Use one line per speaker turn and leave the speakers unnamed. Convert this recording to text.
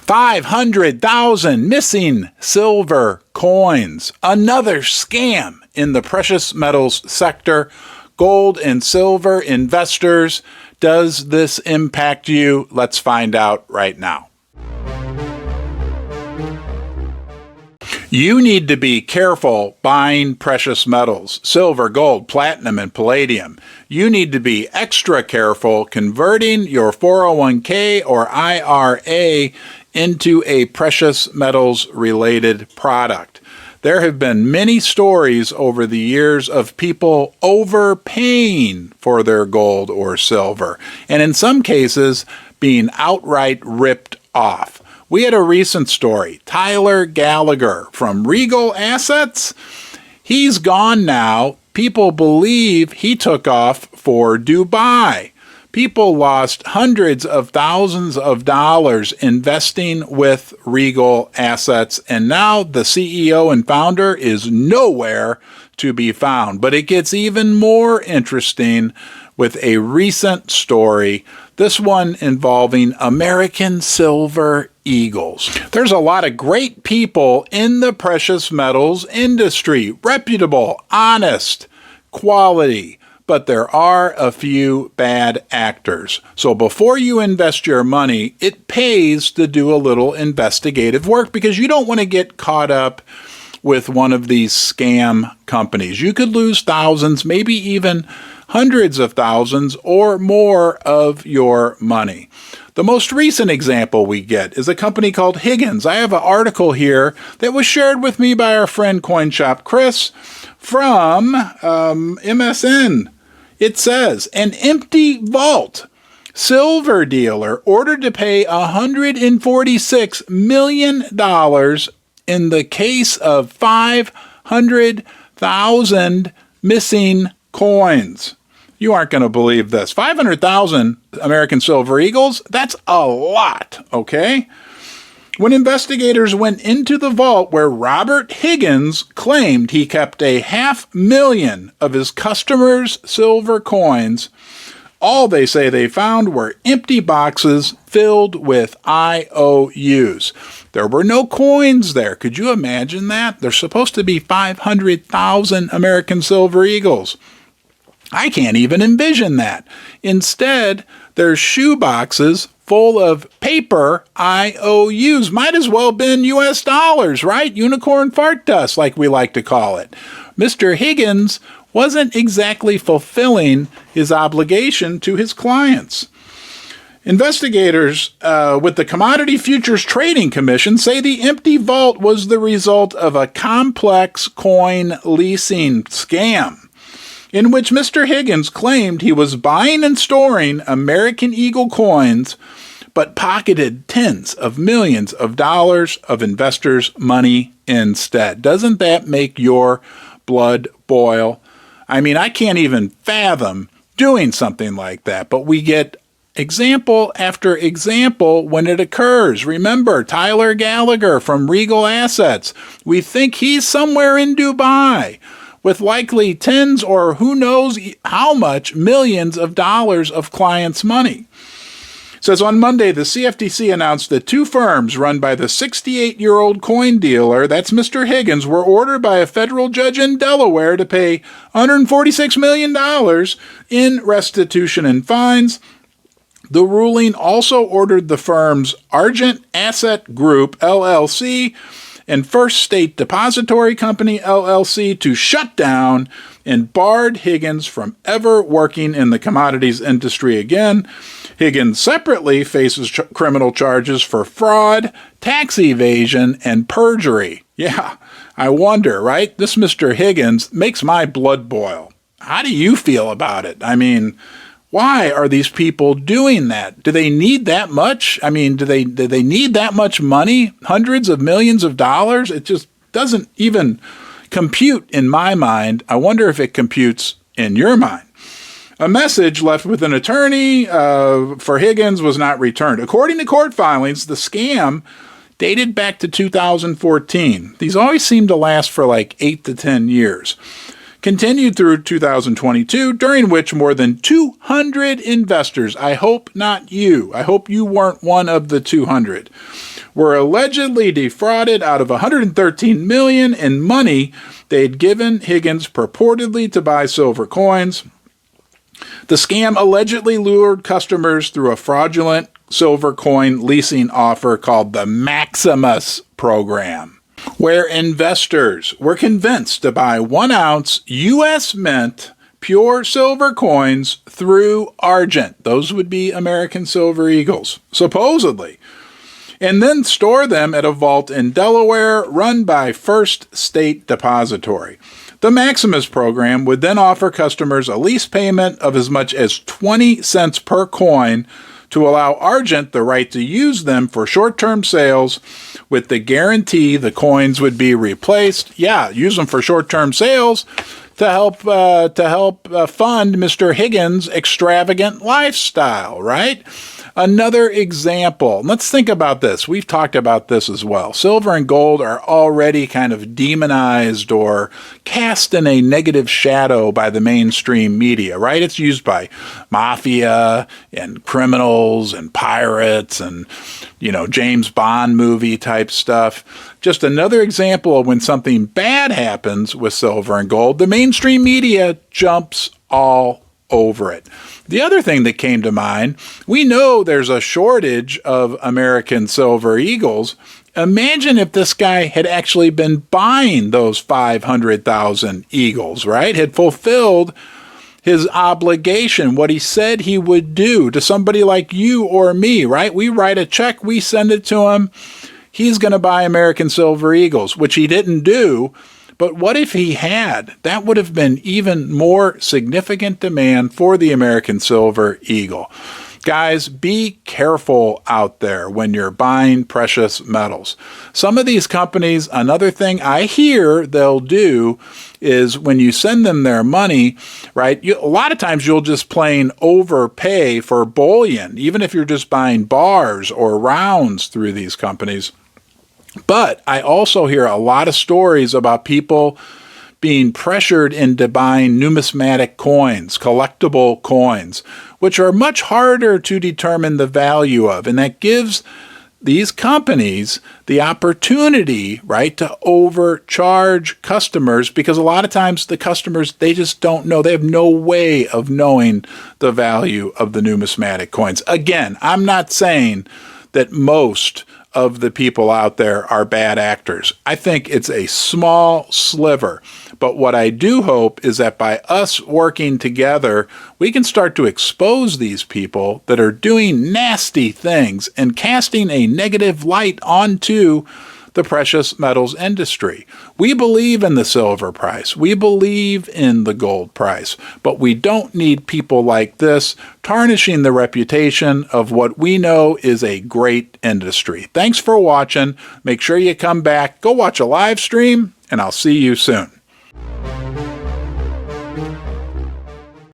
500,000 missing silver coins. Another scam in the precious metals sector. Gold and silver investors, does this impact you? Let's find out right now. You need to be careful buying precious metals, silver, gold, platinum, and palladium. You need to be extra careful converting your 401k or IRA into a precious metals related product. There have been many stories over the years of people overpaying for their gold or silver, and in some cases being outright ripped off. We had a recent story. Tyler Gallagher from Regal Assets. He's gone now. People believe he took off for Dubai. People lost hundreds of thousands of dollars investing with Regal Assets, and now the CEO and founder is nowhere to be found. But it gets even more interesting with a recent story, this one involving American Silver Eagles. There's a lot of great people in the precious metals industry, reputable, honest, quality, but there are a few bad actors. So before you invest your money, it pays to do a little investigative work because you don't want to get caught up with one of these scam companies. You could lose thousands, maybe even hundreds of thousands or more of your money. The most recent example we get is a company called Higgins. I have an article here that was shared with me by our friend CoinShop Chris from MSN. It says, an empty vault. Silver dealer ordered to pay $146 million in the case of 500,000 missing coins. You aren't going to believe this. 500,000 American Silver Eagles, that's a lot, okay? When investigators went into the vault where Robert Higgins claimed he kept 500,000 of his customers' silver coins, all they say they found were empty boxes filled with IOUs. There were no coins there. Could you imagine that? There's supposed to be 500,000 American Silver Eagles. I can't even envision that. Instead, there's shoe boxes full of paper IOUs. Might as well have been US dollars, right? Unicorn fart dust, like we like to call it. Mr. Higgins wasn't exactly fulfilling his obligation to his clients. Investigators with the Commodity Futures Trading Commission say the empty vault was the result of a complex coin leasing scam, in which Mr. Higgins claimed he was buying and storing American Eagle coins, but pocketed tens of millions of dollars of investors' money instead. Doesn't that make your blood boil? I mean, I can't even fathom doing something like that, but we get example after example when it occurs. Remember, Tyler Gallagher from Regal Assets. We think he's somewhere in Dubai with likely tens or who knows how much millions of dollars of clients' money. It says on Monday, the CFTC announced that two firms run by the 68-year-old coin dealer, that's Mr. Higgins, were ordered by a federal judge in Delaware to pay $146 million in restitution and fines. The ruling also ordered the firms Argent Asset Group, LLC, and First State Depository Company, LLC, to shut down and barred Higgins from ever working in the commodities industry again. Higgins separately faces criminal charges for fraud, tax evasion, and perjury. Yeah, I wonder, right? This Mr. Higgins makes my blood boil. How do you feel about it? I mean, why are these people doing that? Do they need that much? I mean, do they need that much money? Hundreds of millions of dollars? It just doesn't even compute in my mind. I wonder if it computes in your mind. A message left with an attorney for Higgins was not returned. According to court filings, the scam dated back to 2014. These always seem to last for like 8 to 10 years. Continued through 2022, during which more than 200 investors, I hope not you, I hope you weren't one of the 200, were allegedly defrauded out of $113 million in money they'd given Higgins purportedly to buy silver coins. The scam allegedly lured customers through a fraudulent silver coin leasing offer called the Maximus program, where investors were convinced to buy 1 ounce U.S. Mint pure silver coins through Argent. Those would be American Silver Eagles, supposedly. And then store them at a vault in Delaware run by First State Depository. The Maximus program would then offer customers a lease payment of as much as 20 cents per coin to allow Argent the right to use them for short-term sales with the guarantee the coins would be replaced. Yeah, use them for short-term sales to help fund Mr. Higgins' extravagant lifestyle, right? Another example. Let's think about this. We've talked about this as well. Silver and gold are already kind of demonized or cast in a negative shadow by the mainstream media, right? It's used by mafia and criminals and pirates and, James Bond movie type stuff. Just another example of when something bad happens with silver and gold, the mainstream media jumps all over it. The other thing that came to mind, we know there's a shortage of American Silver Eagles. Imagine if this guy had actually been buying those 500,000 Eagles, right? Had fulfilled his obligation, what he said he would do to somebody like you or me, right? We write a check, we send it to him. He's going to buy American Silver Eagles, which he didn't do. But what if he had? That would have been even more significant demand for the American Silver Eagle. Guys, be careful out there when you're buying precious metals. Some of these companies, another thing I hear they'll do is when you send them their money, right, a lot of times you'll just plain overpay for bullion, even if you're just buying bars or rounds through these companies. But I also hear a lot of stories about people being pressured into buying numismatic coins, collectible coins, which are much harder to determine the value of. And that gives these companies the opportunity, right, to overcharge customers because a lot of times the customers, they just don't know. They have no way of knowing the value of the numismatic coins. Again, I'm not saying that most of the people out there are bad actors. I think it's a small sliver. But what I do hope is that by us working together, we can start to expose these people that are doing nasty things and casting a negative light onto the precious metals industry. We believe in the silver price. We believe in the gold price. But we don't need people like this tarnishing the reputation of what we know is a great industry. Thanks for watching. Make sure you come back, go watch a live stream, and I'll see you soon.